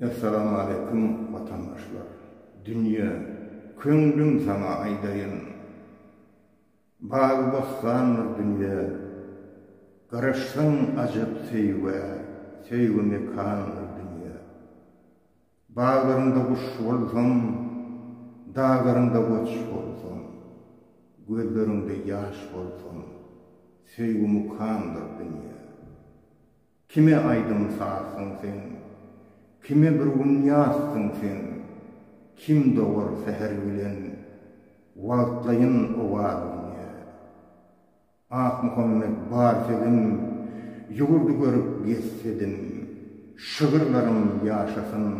Esselamu aleyküm vatandaşlar. Dünya, köngülüm sana aydayın. Bağı bossanır dünya. Garaşsan acıp sevgimi kanır dünya. Bağlarında kuş olsam, dağlarında koç olsam, gözlerinde yaş olsam, sevgimi kanır dünya. Kime aydın sağsın sen? Kime bir gün yazsın sen? Kim doğur seher bilen? Valtlayın o var dünya. Ah Muhammed bar sedim, yurdu görüp geçsedim. Şığırlarım yaşasın,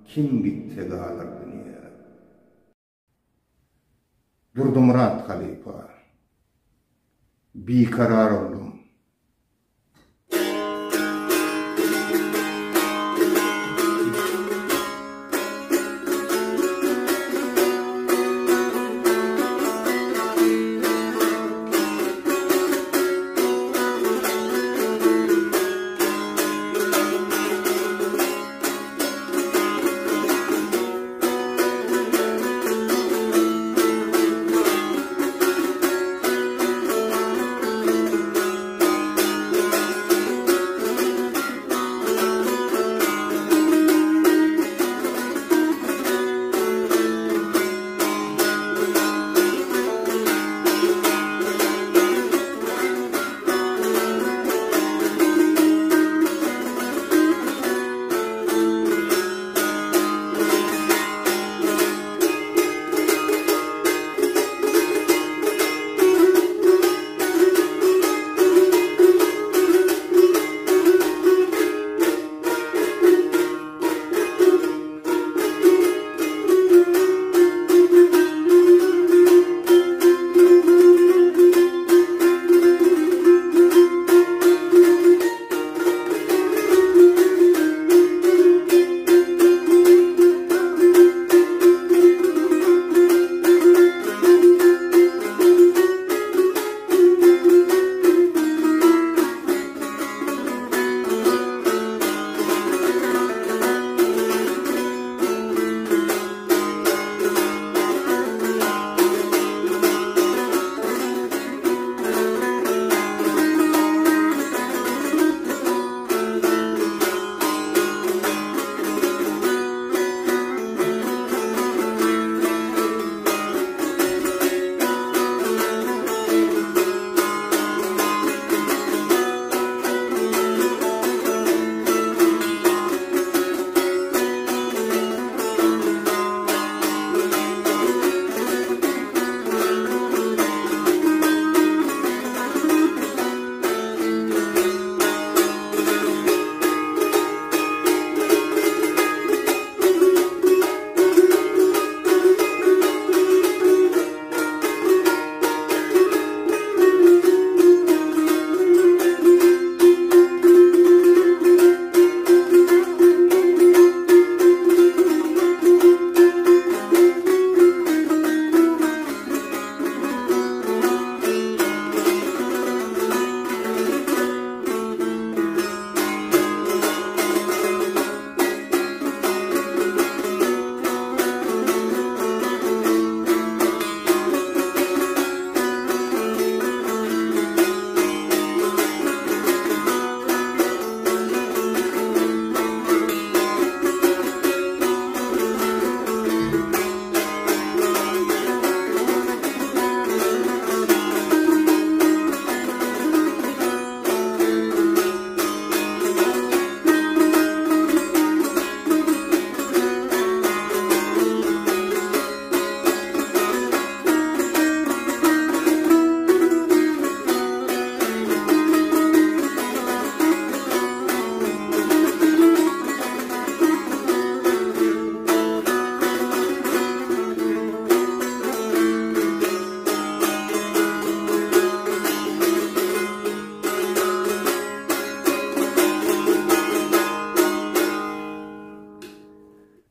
kim gitse kalır dünya. Durdu Murat Halifa, bir karar oldum.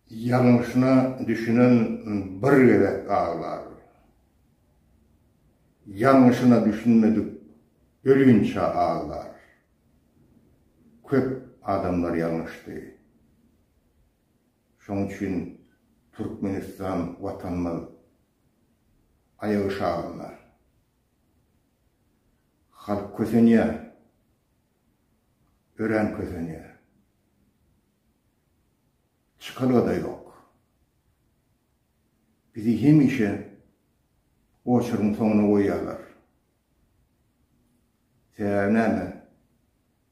Yanlışına düşünen bir gerek ağlar. Yanlışına düşünmedik, ölünçe ağlar. Köp adamlar yanlıştı. Şoň üçin Türkmenistan watanymyz ayagy şagynlar. Halk kösenýär, ören kösenýär. Çıkalı da yok. Bizi hemişe o çırın sonuna koyarlar. Sebebi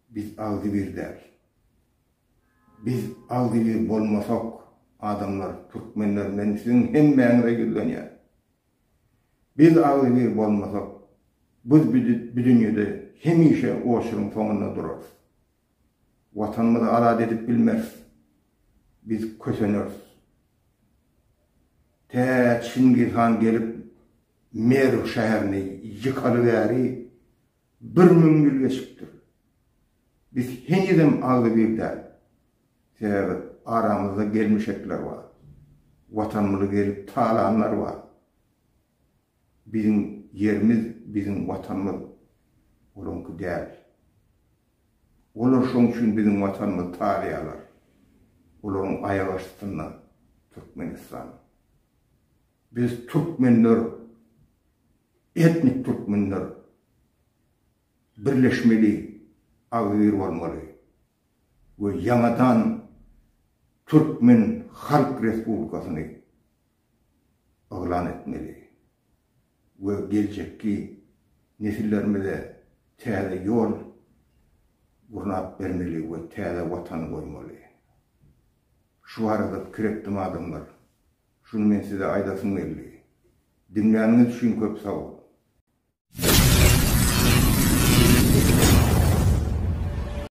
biz ağzı bir der. Biz ağzı bir bolmasak adamlar, Türkmenler menüsünün hem meğnine gülleniyor. Biz ağzı bir bolmasak biz bir dünyada hemişe o çırın sonuna dururuz. Vatanımızı alad edip bilmez. Biz köseniriz. Çingir Han gelip Meru şäherini yıkalıveri bir müngül geçipdir. Biz henüzüm ağzı bir der. Sebebi aramızda gelmişekler var. Vatanımızı gelip talanlar var. Bizim yerimiz, bizim vatanımız olunku değil. Olur şoň üçin bizim vatanımız taliyalar. Olorun ayağı astynda Türkmenistan. Biz Türkmenler, etnik Türkmenler birleşmeli, ağır olmalı. Ve yanadan Türkmen Halk Respublikasyny ilan etmeli. Ve gelecekki nesillerimize täze yol gurnap bermeli ve täze watan koymalı. Şu arada kirekdim adamlar. Şunu men size aydasın geldi. Dinleýäniňiz üçin köp sag ol.